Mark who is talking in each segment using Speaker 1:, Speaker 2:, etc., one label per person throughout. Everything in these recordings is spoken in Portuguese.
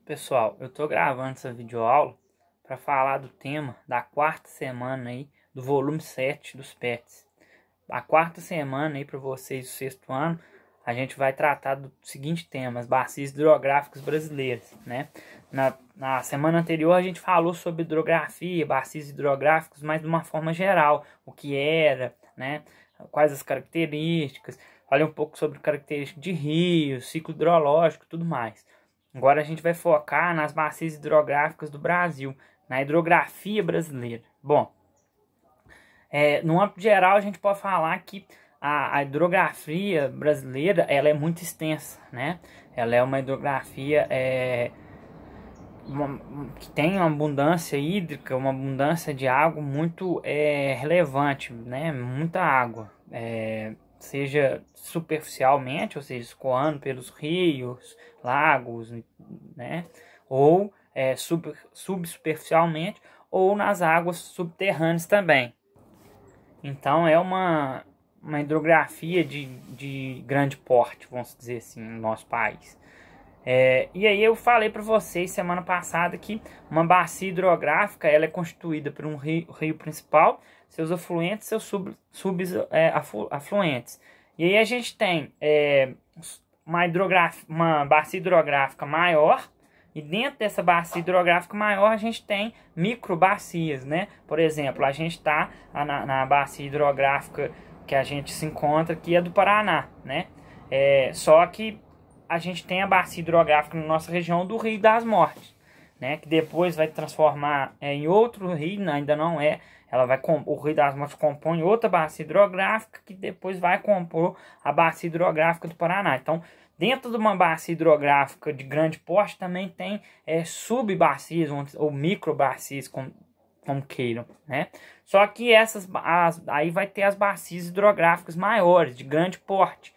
Speaker 1: Pessoal, eu tô gravando essa videoaula para falar do tema da quarta semana aí do volume 7 dos PETs. A quarta semana aí para vocês do sexto ano, a gente vai tratar do seguinte tema: as bacias hidrográficas brasileiras, né? Na semana anterior a gente falou sobre hidrografia, bacias hidrográficas, mas de uma forma geral, o que era, né? Quais as características, falei um pouco sobre características de rios, ciclo hidrológico e tudo mais. Agora a gente vai focar nas bacias hidrográficas do Brasil, na hidrografia brasileira. Bom, no âmbito geral a gente pode falar que a hidrografia brasileira ela é muito extensa, né? Ela é uma hidrografia que tem uma abundância hídrica, uma abundância de água muito relevante, né? Muita água, seja superficialmente, ou seja, escoando pelos rios, lagos, né? Ou subsuperficialmente, ou nas águas subterrâneas também. Então é uma hidrografia de grande porte, vamos dizer assim, no nosso país. E aí eu falei para vocês semana passada que uma bacia hidrográfica ela é constituída por um rio principal, seus afluentes, seus subafluentes. E aí a gente tem uma bacia hidrográfica maior, e dentro dessa bacia hidrográfica maior a gente tem microbacias, né? Por exemplo, a gente está na bacia hidrográfica que a gente se encontra aqui é do Paraná, né? Só que a gente tem a bacia hidrográfica na nossa região do Rio das Mortes, né? Que depois vai transformar em outro rio, ainda não é. O Rio das Mortes compõe outra bacia hidrográfica que depois vai compor a bacia hidrográfica do Paraná. Então, dentro de uma bacia hidrográfica de grande porte também tem subbacias ou microbacias, como queiram, né? Só que aí vai ter as bacias hidrográficas maiores, de grande porte,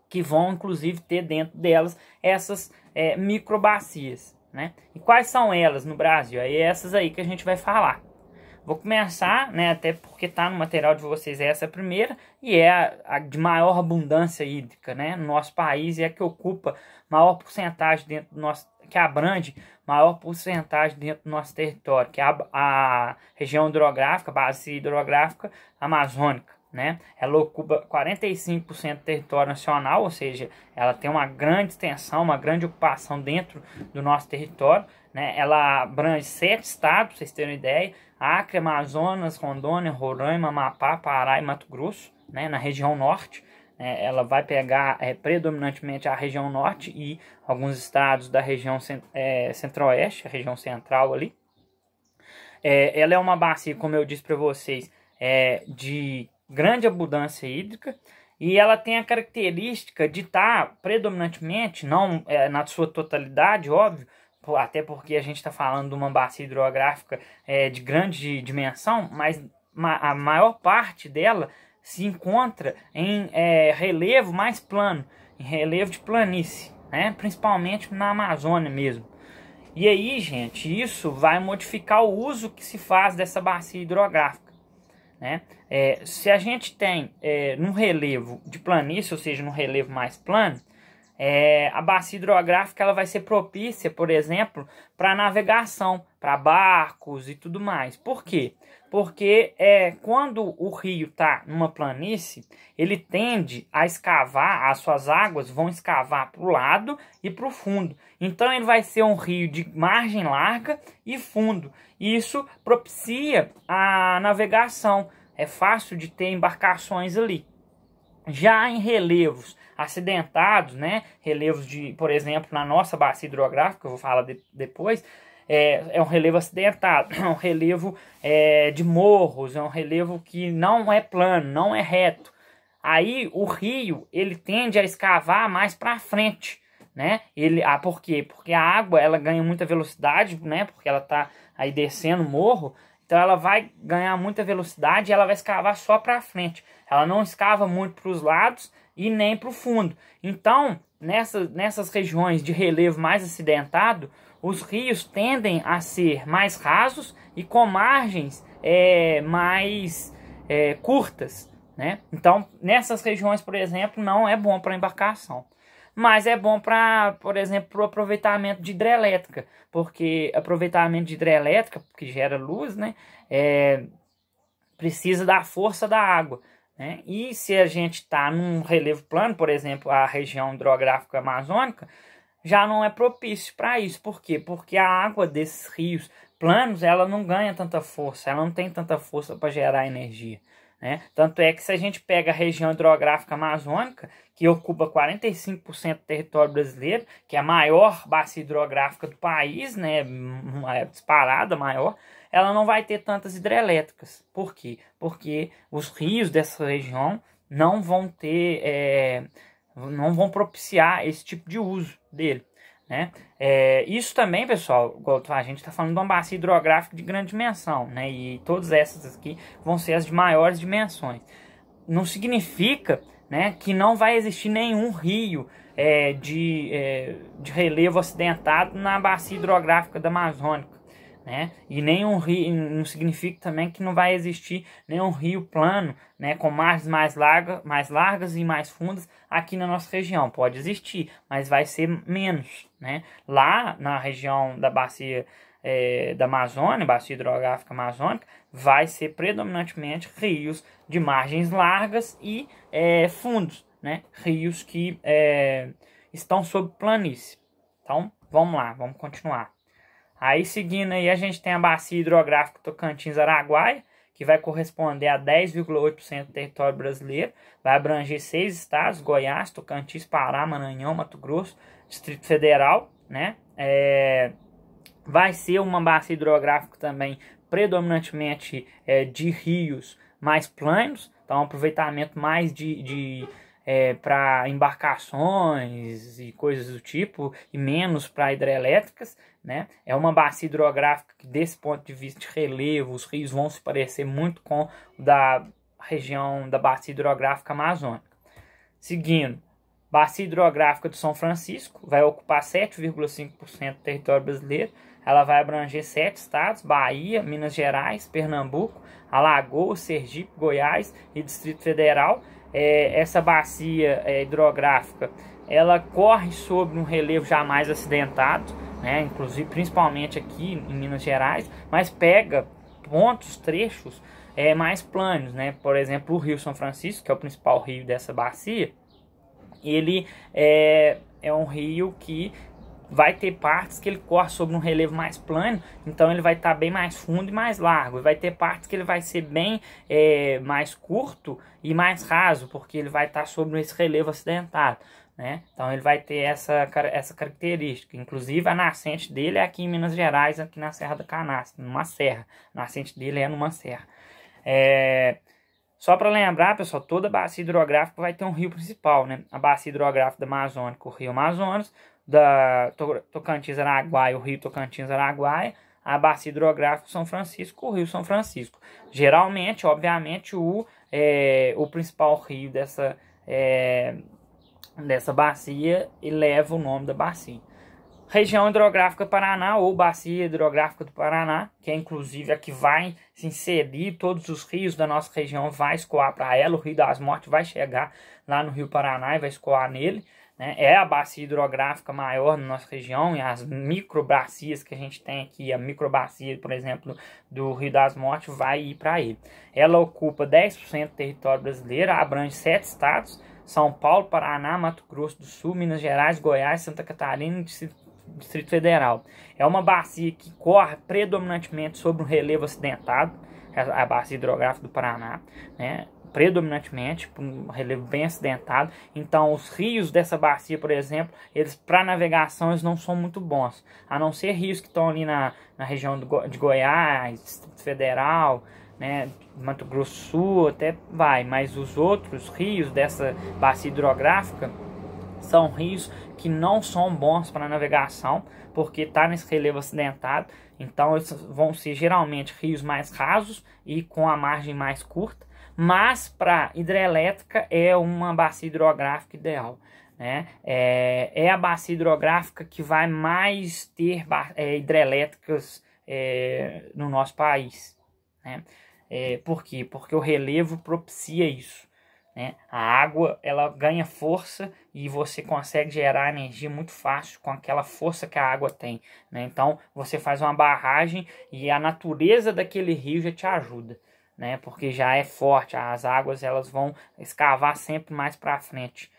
Speaker 1: que vão inclusive ter dentro delas essas microbacias, né? E quais são elas no Brasil? É essas aí que a gente vai falar. Vou começar, né, até porque está no material de vocês, essa é a primeira, e é a de maior abundância hídrica, né, no nosso país, e é que ocupa maior porcentagem dentro do nosso, que abrange maior porcentagem dentro do nosso território, que é a região hidrográfica, bacia hidrográfica amazônica, né? Ela ocupa 45% do território nacional, ou seja, ela tem uma grande extensão, uma grande ocupação dentro do nosso território, né? Ela abrange 7 estados, para vocês terem uma ideia: Acre, Amazonas, Rondônia, Roraima, Amapá, Pará e Mato Grosso, né? Na região norte. Ela vai pegar predominantemente a região norte e alguns estados da região centro-oeste, a região central ali. Ela é uma bacia, como eu disse para vocês, de grande abundância hídrica, e ela tem a característica de estar predominantemente, não na sua totalidade, óbvio, até porque a gente está falando de uma bacia hidrográfica de grande dimensão, mas a maior parte dela se encontra em relevo mais plano, em relevo de planície, né? Principalmente na Amazônia mesmo. E aí, gente, isso vai modificar o uso que se faz dessa bacia hidrográfica, né? Se a gente tem num relevo de planície, ou seja, num relevo mais plano, a bacia hidrográfica ela vai ser propícia, por exemplo, para navegação, para barcos e tudo mais. Por quê? Porque quando o rio está numa planície, ele tende a escavar, as suas águas vão escavar para o lado e para o fundo. Então ele vai ser um rio de margem larga e fundo. Isso propicia a navegação. É fácil de ter embarcações ali. Já em relevos acidentados, né, relevos por exemplo, na nossa bacia hidrográfica, eu vou falar depois, é um relevo acidentado, é um relevo de morros, é um relevo que não é plano, não é reto. Aí o rio ele tende a escavar mais para frente, né? Por quê? Porque a água ela ganha muita velocidade, né? Porque ela está aí descendo o morro. Então ela vai ganhar muita velocidade e ela vai escavar só para frente. Ela não escava muito para os lados e nem para o fundo. Então, nessas regiões de relevo mais acidentado, os rios tendem a ser mais rasos e com margens mais curtas, né? Então, nessas regiões, por exemplo, não é bom para embarcação. mas é bom para, por exemplo, para o aproveitamento de hidrelétrica, porque aproveitamento de hidrelétrica, que gera luz, né, precisa da força da água, né? E se a gente está num relevo plano, por exemplo, a região hidrográfica amazônica, já não é propício para isso. Por quê? Porque a água desses rios planos, ela não ganha tanta força, ela não tem tanta força para gerar energia, né? Tanto é que se a gente pega a região hidrográfica amazônica, que ocupa 45% do território brasileiro, que é a maior bacia hidrográfica do país, né? É disparada maior, ela não vai ter tantas hidrelétricas. Por quê? Porque os rios dessa região não vão ter, não vão propiciar esse tipo de uso dele, né? Isso também, pessoal, a gente está falando de uma bacia hidrográfica de grande dimensão, né? E todas essas aqui vão ser as de maiores dimensões. Não significa, né, que não vai existir nenhum rio de relevo acidentado na bacia hidrográfica da Amazônica, né? E nenhum rio, não significa também que não vai existir nenhum rio plano, né, com margens mais largas e mais fundas aqui na nossa região. Pode existir, mas vai ser menos, né? Lá na região da bacia da Amazônia, bacia hidrográfica amazônica, vai ser predominantemente rios de margens largas e fundos, né? Rios que estão sob planície. Então, vamos lá, vamos continuar. Aí, seguindo aí, a gente tem a bacia hidrográfica Tocantins-Araguaia, que vai corresponder a 10,8% do território brasileiro, vai abranger 6 estados, Goiás, Tocantins, Pará, Maranhão, Mato Grosso, Distrito Federal, né? Vai ser uma bacia hidrográfica também predominantemente de rios mais planos, então um aproveitamento mais para embarcações e coisas do tipo, e menos para hidrelétricas, né? É uma bacia hidrográfica que, desse ponto de vista de relevo, os rios vão se parecer muito com o da região da bacia hidrográfica amazônica. Seguindo, bacia hidrográfica do São Francisco vai ocupar 7,5% do território brasileiro. Ela vai abranger 7 estados: Bahia, Minas Gerais, Pernambuco, Alagoas, Sergipe, Goiás e Distrito Federal. Essa bacia hidrográfica, ela corre sobre um relevo jamais acidentado, né? Inclusive principalmente aqui em Minas Gerais, mas pega trechos mais planos, né? Por exemplo, o Rio São Francisco, que é o principal rio dessa bacia, ele é um rio que vai ter partes que ele corre sobre um relevo mais plano, então ele vai estar bem mais fundo e mais largo. E vai ter partes que ele vai ser bem mais curto e mais raso, porque ele vai estar sobre esse relevo acidentado, né? Então ele vai ter essa característica. Inclusive a nascente dele é aqui em Minas Gerais, aqui na Serra da Canastra, numa serra. A nascente dele é numa serra. Só para lembrar, pessoal, toda bacia hidrográfica vai ter um rio principal, né? A bacia hidrográfica da Amazônica, o Rio Amazonas; da Tocantins-Araguaia, o Rio Tocantins-Araguaia; a bacia hidrográfica São Francisco, o Rio São Francisco. Geralmente, obviamente, o principal rio dessa bacia leva o nome da bacia. Região hidrográfica Paraná, ou bacia hidrográfica do Paraná, que é inclusive a que vai se inserir, todos os rios da nossa região vai escoar para ela. O Rio das Mortes vai chegar lá no Rio Paraná e vai escoar nele, né? É a bacia hidrográfica maior na nossa região, e as microbacias que a gente tem aqui, a microbacia, por exemplo, do Rio das Mortes, vai ir para ele. Ela ocupa 10% do território brasileiro, abrange 7 estados: São Paulo, Paraná, Mato Grosso do Sul, Minas Gerais, Goiás, Santa Catarina e Distrito Federal. É uma bacia que corre predominantemente sobre um relevo acidentado, a bacia hidrográfica do Paraná, né? Predominantemente um relevo bem acidentado. Então os rios dessa bacia, por exemplo, eles para navegação eles não são muito bons, a não ser rios que estão ali na região de Goiás, Distrito Federal, né, Mato Grosso do Sul, até vai, mas os outros rios dessa bacia hidrográfica são rios que não são bons para navegação, porque está nesse relevo acidentado. Então eles vão ser geralmente rios mais rasos e com a margem mais curta, mas para hidrelétrica é uma bacia hidrográfica ideal, né? É a bacia hidrográfica que vai mais ter hidrelétricas no nosso país, né? Por quê? Porque o relevo propicia isso. né? A água, ela ganha força e você consegue gerar energia muito fácil com aquela força que a água tem, né? Então, você faz uma barragem e a natureza daquele rio já te ajuda, né? Porque já é forte, as águas elas vão escavar sempre mais para frente.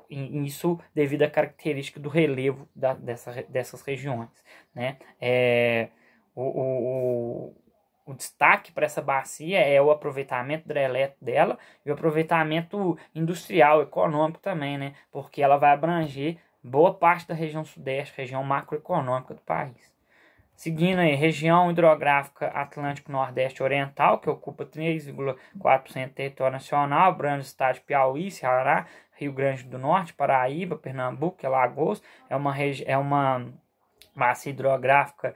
Speaker 1: E isso devido à característica do relevo dessas regiões, né? O, o destaque para essa bacia é o aproveitamento hidrelétrico dela e o aproveitamento industrial, econômico também, né? Porque ela vai abranger boa parte da região sudeste, região macroeconômica do país. Seguindo aí, região hidrográfica Atlântico Nordeste Oriental, que ocupa 3,4% do território nacional, abrange o estado de Piauí, Ceará, Rio Grande do Norte, Paraíba, Pernambuco, Alagoas. É uma bacia hidrográfica,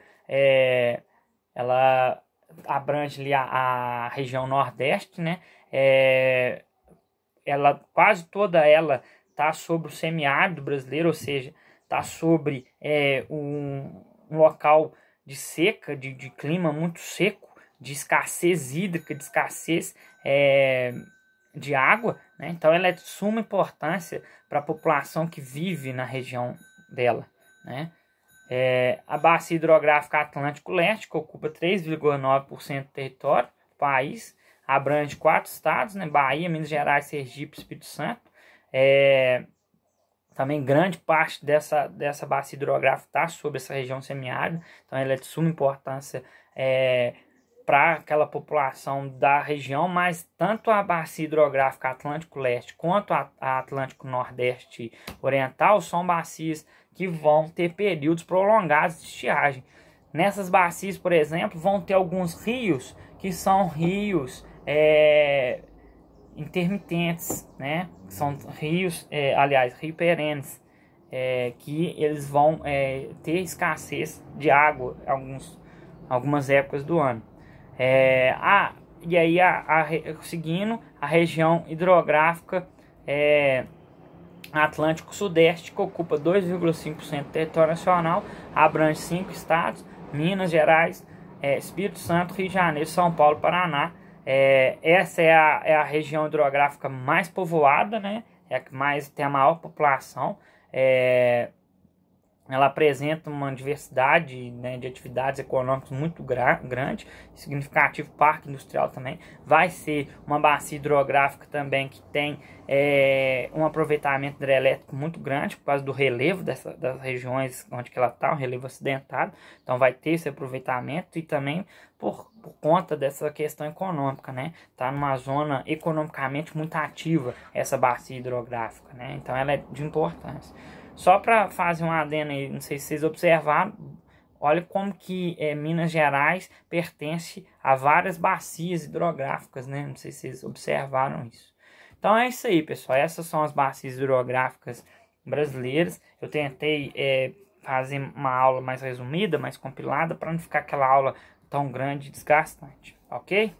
Speaker 1: ela abrange ali a região Nordeste, né? Quase toda ela está sobre o semiárido brasileiro, ou seja, está sobre um local de seca, de clima muito seco, de escassez hídrica, de escassez de água, né? Então ela é de suma importância para a população que vive na região dela, né? A bacia hidrográfica Atlântico Leste, que ocupa 3,9% do território do país, abrange 4 estados, né? Bahia, Minas Gerais, Sergipe e Espírito Santo. Também grande parte dessa bacia hidrográfica está sobre essa região semiárida, então ela é de suma importância para aquela população da região, mas tanto a bacia hidrográfica Atlântico Leste quanto a Atlântico Nordeste Oriental são bacias que vão ter períodos prolongados de estiagem. Nessas bacias, por exemplo, vão ter alguns rios que são rios intermitentes, né? São rios, rios perenes, que eles vão ter escassez de água algumas épocas do ano. E aí, seguindo a região hidrográfica Atlântico Sudeste, que ocupa 2,5% do território nacional, abrange 5 estados, Minas Gerais, Espírito Santo, Rio de Janeiro, São Paulo, Paraná. Essa é a região hidrográfica mais povoada, né? É a que mais tem a maior população. Ela apresenta uma diversidade, né, de atividades econômicas muito grande, significativo parque industrial também. Vai ser uma bacia hidrográfica também que tem um aproveitamento hidrelétrico muito grande por causa do relevo das regiões onde que ela está, um relevo acidentado. Então vai ter esse aproveitamento e também por conta dessa questão econômica, né? Está numa zona economicamente muito ativa essa bacia hidrográfica, né? Então ela é de importância. Só para fazer um adendo aí, não sei se vocês observaram, olha como que Minas Gerais pertence a várias bacias hidrográficas, né? Não sei se vocês observaram isso. Então é isso aí, pessoal. Essas são as bacias hidrográficas brasileiras. Eu tentei fazer uma aula mais resumida, mais compilada, para não ficar aquela aula tão grande e desgastante, ok?